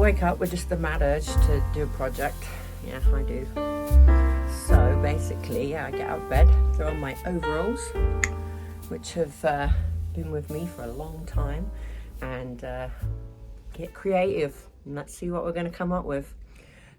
wake up with just the mad urge to do a project. Yeah, I do. So basically, I get out of bed, throw on my overalls, which have been with me for a long time, and get creative. And let's see what we're going to come up with.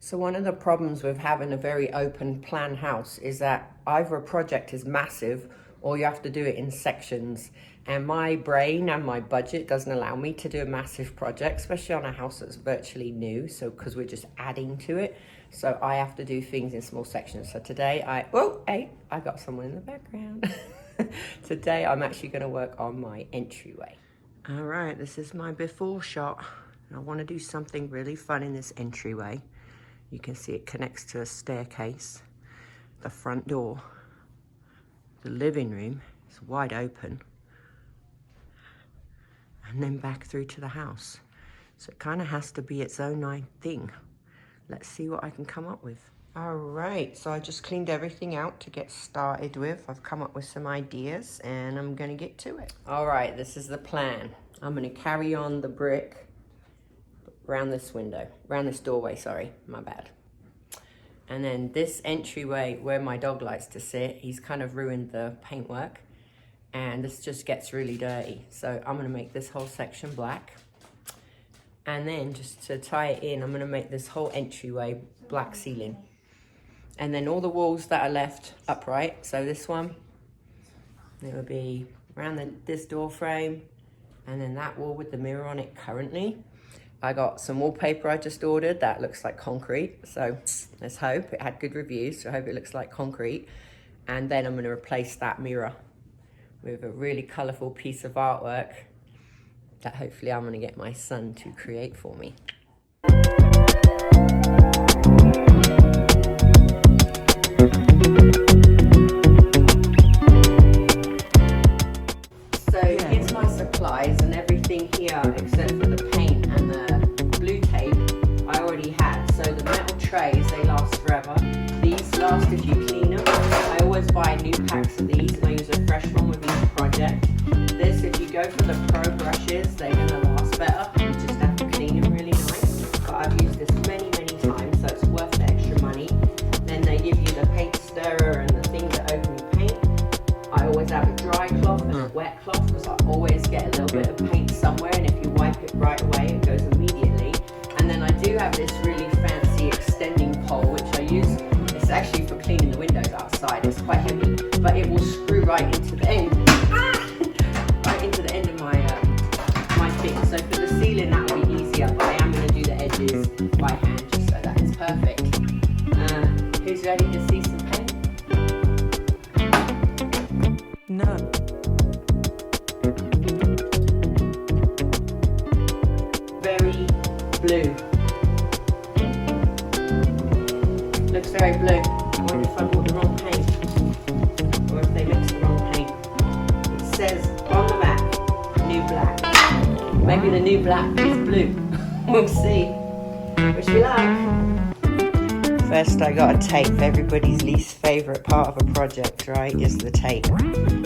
So one of the problems with having a very open plan house is that either a project is massive or you have to do it in sections. And my brain and my budget doesn't allow me to do a massive project, especially on a house that's virtually new. So because we're just adding to it. So I have to do things in small sections. So today I got someone in the background. Today I'm actually going to work on my entryway. All right, this is my before shot. I want to do something really fun in this entryway. You can see it connects to a staircase, the front door, the living room is wide open, and then back through to the house. So it kind of has to be its own thing. Let's see what I can come up with. All right, so I just cleaned everything out to get started with. I've come up with some ideas and I'm gonna get to it. All right, this is the plan. I'm gonna carry on the brick around this window, around this doorway, sorry, my bad. And then this entryway where my dog likes to sit, he's kind of ruined the paintwork and this just gets really dirty. So I'm gonna make this whole section black. And then just to tie it in, I'm gonna make this whole entryway black ceiling. And then all the walls that are left upright, so this one, it will be around this door frame, and then that wall with the mirror on it currently. I got some wallpaper I just ordered that looks like concrete. So let's hope it had good reviews. So I hope it looks like concrete. And then I'm gonna replace that mirror with a really colorful piece of artwork that hopefully I'm gonna get my son to create for me. So here's my supplies and everything here except for the paint and the blue tape I already had. So the metal trays, they last forever. These last if you clean them. I always buy new packs of these and I use a fresh one with each project. This, if you go for the pro brushes, they're gonna last better. You just have to clean them really nice. But I've used this many times, so it's worth the extra money. Then they give you the paint stirrer and the thing to open your paint. I always have a dry cloth and a wet cloth because I always get a little bit of paint somewhere, and if you wipe it right away, it goes immediately. And then I do have this really fancy extending pole, which I use. It's actually for cleaning the windows outside. It's quite heavy, but it will screw right into the end. Right into the end of my my thing. So for the ceiling, that will be easier, but I am going to do the edges by hand just so that it's perfect. Who's ready to see some paint? No. Very blue. Looks very blue. I wonder if I bought the wrong paint, or if they mixed the wrong paint. It says on the back, new black. Maybe the new black is blue. We'll see. Wish me luck. First I got a tape. Everybody's least favourite part of a project, right, is the tape.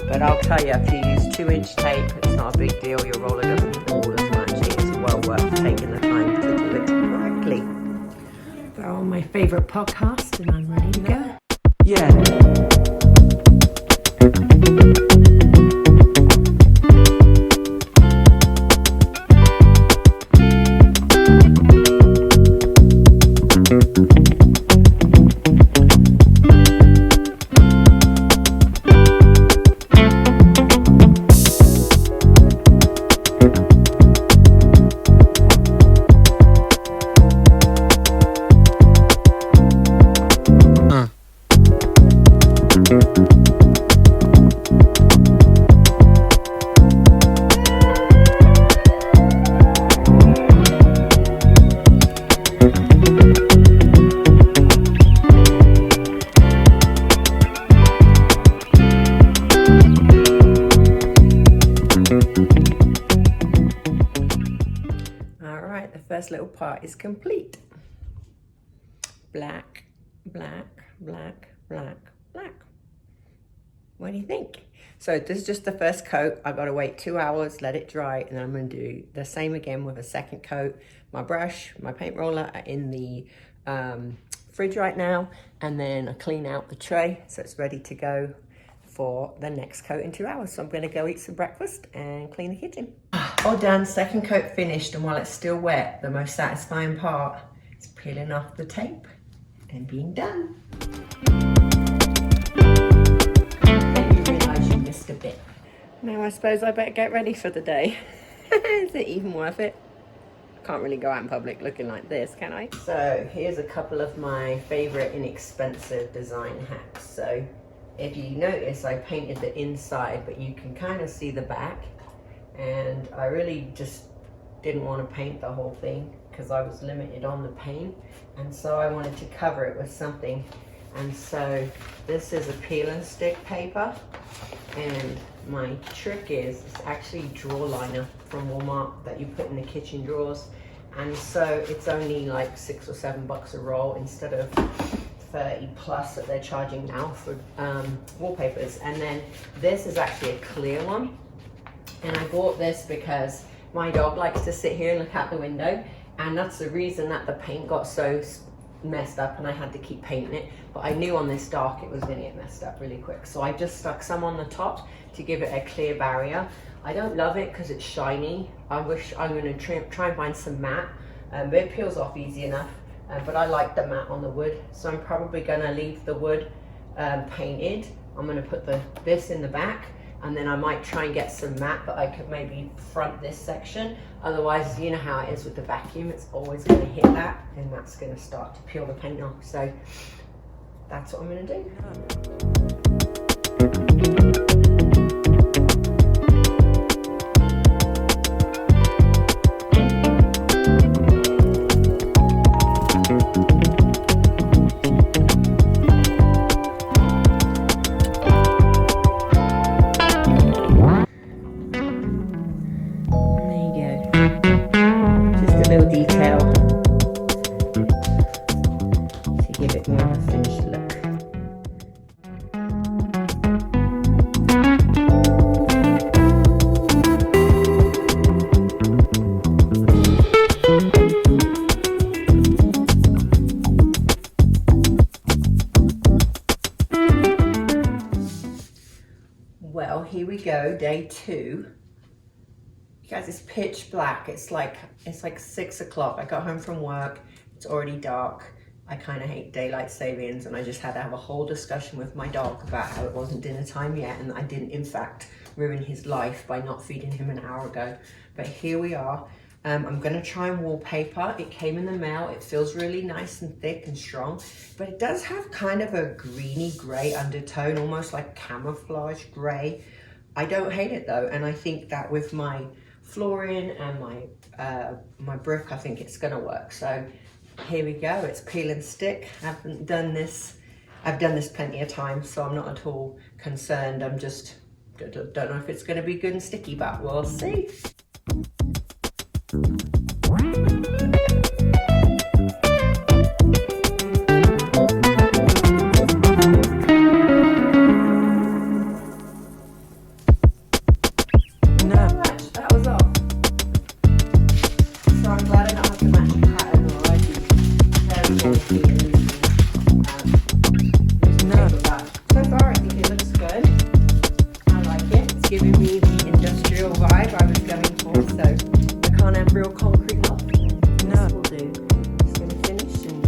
But I'll tell you, if you use 2-inch tape, it's not a big deal. Your roller doesn't fall as much. It's well worth taking the time to do it correctly. They're on my favourite podcast and I'm ready to go. Yeah. First little part is complete. Black, black, black, black, black. What do you think? So this is just the first coat. I've got to wait 2 hours, let it dry, and then I'm going to do the same again with a second coat. My brush, my paint roller are in the fridge right now, and then I clean out the tray so it's ready to go for the next coat in 2 hours. So I'm going to go eat some breakfast and clean the kitchen. All done, second coat finished, and while it's still wet, the most satisfying part is peeling off the tape and being done. A bit. Now I suppose I better get ready for the day. Is it even worth it? Can't really go out in public looking like this, can I? So here's a couple of my favorite inexpensive design hacks. So if you notice, I painted the inside, but you can kind of see the back, and I really just didn't want to paint the whole thing because I was limited on the paint, and so I wanted to cover it with something. And so this is a peel and stick paper, and my trick is it's actually drawer liner from Walmart that you put in the kitchen drawers, and so it's only like $6 or $7 a roll instead of 30 plus that they're charging now for wallpapers. And then this is actually a clear one, and I bought this because my dog likes to sit here and look out the window, and that's the reason that the paint got so messed up and I had to keep painting it. But I knew on this dark it was going to get messed up really quick, so I just stuck some on the top to give it a clear barrier. I don't love it because it's shiny. I'm going to try and find some matte, but it peels off easy enough, but I like the matte on the wood, so I'm probably going to leave the wood painted. I'm going to put this in the back, and then I might try and get some matte, but I could maybe front this section. Otherwise, you know how it is with the vacuum, it's always going to hit that, and that's going to start to peel the paint off. So that's what I'm going to do. Little detail to give it more of a finished look. Well, here we go, day 2. Guys, it's pitch black. It's like 6 o'clock. I got home from work. It's already dark. I kind of hate daylight savings, and I just had to have a whole discussion with my dog about how it wasn't dinner time yet, and I didn't in fact ruin his life by not feeding him an hour ago. But here we are. I'm gonna try and wallpaper. It came in the mail. It feels really nice and thick and strong, but it does have kind of a greeny gray undertone, almost like camouflage gray. I don't hate it though, and I think that with my flooring and my brick, I think it's gonna work. So here we go. It's peel and stick. I've done this plenty of times, so I'm not at all concerned. I'm just don't know if it's gonna be good and sticky, but we'll see. Giving me the industrial vibe I was going for, so I can't have real concrete look. No. This will do. Just going to finish, and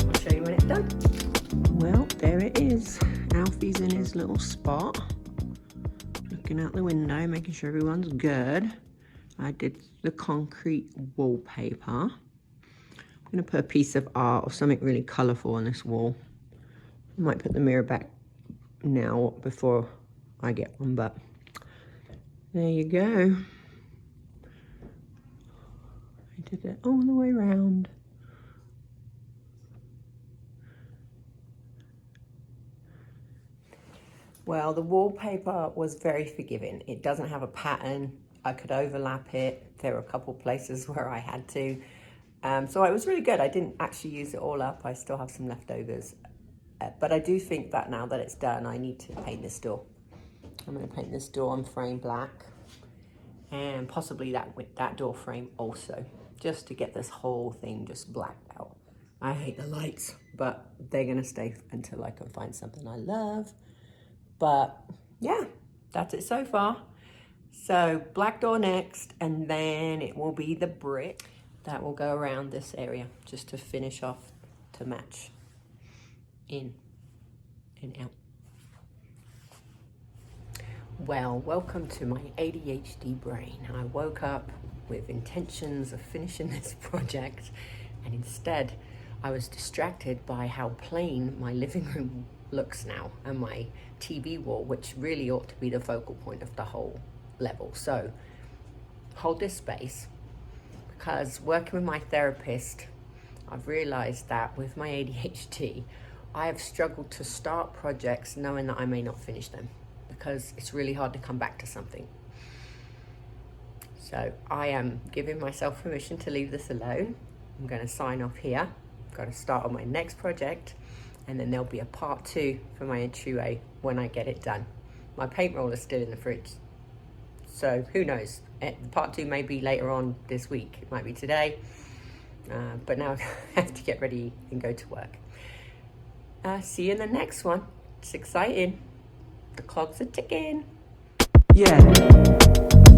I'll show you when it's done. Well, there it is. Alfie's in his little spot, looking out the window, making sure everyone's good. I did the concrete wallpaper. I'm going to put a piece of art or something really colourful on this wall. I might put the mirror back now before I get one, but there you go. I did it all the way around. Well, the wallpaper was very forgiving. It doesn't have a pattern. I could overlap it. There were a couple places where I had to. So it was really good. I didn't actually use it all up. I still have some leftovers. But I do think that now that it's done, I need to paint this door. I'm going to paint this door and frame black, and possibly that door frame also, just to get this whole thing just blacked out. I hate the lights, but they're going to stay until I can find something I love. But yeah, that's it so far. So black door next, and then it will be the brick that will go around this area just to finish off, to match in and out. Well, welcome to my ADHD brain. I woke up with intentions of finishing this project, and instead I was distracted by how plain my living room looks now, and my TV wall, which really ought to be the focal point of the whole level. So hold this space, because working with my therapist, I've realized that with my ADHD, I have struggled to start projects knowing that I may not finish them, because it's really hard to come back to something. So I am giving myself permission to leave this alone. I'm going to sign off here. I've got to start on my next project, and then there'll be a part 2 for my entryway when I get it done. My paint roller is still in the fridge, so who knows? Part 2 may be later on this week. It might be today, but now I have to get ready and go to work. See you in the next one. It's exciting. The clocks are ticking. Yeah.